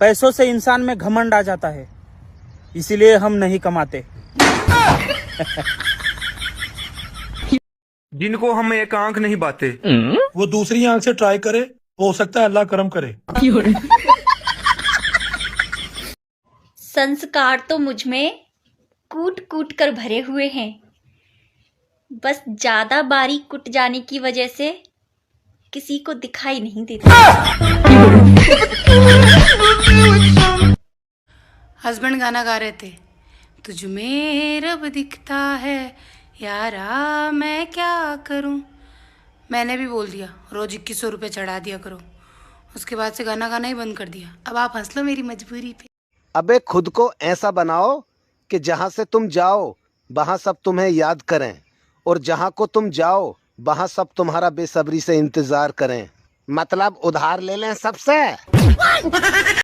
पैसों से इंसान में घमंड आ जाता है, इसीलिए हम नहीं कमाते। जिनको हम एक आंख नहीं बाते, वो दूसरी आंख से ट्राई करे, हो सकता है अल्लाह करम करे। संस्कार तो मुझ में कूट कूट कर भरे हुए हैं, बस ज्यादा बारीक कुट जाने की वजह से किसी को दिखाई नहीं देता। हस्बैंड गाना गा रहे थे, तुझ में रब दिखता है यारा मैं क्या करूं। मैंने भी बोल दिया रोज 2100 रुपये चढ़ा दिया करो। उसके बाद से गाना गाना ही बंद कर दिया। अब आप हंस लो मेरी मजबूरी पे। अबे खुद को ऐसा बनाओ कि जहां से तुम जाओ वहां सब तुम्हें याद करें, और जहां को तुम जाओ वहां सब तुम्हारा बेसब्री से इंतजार करें। मतलब उधार ले लें सबसे।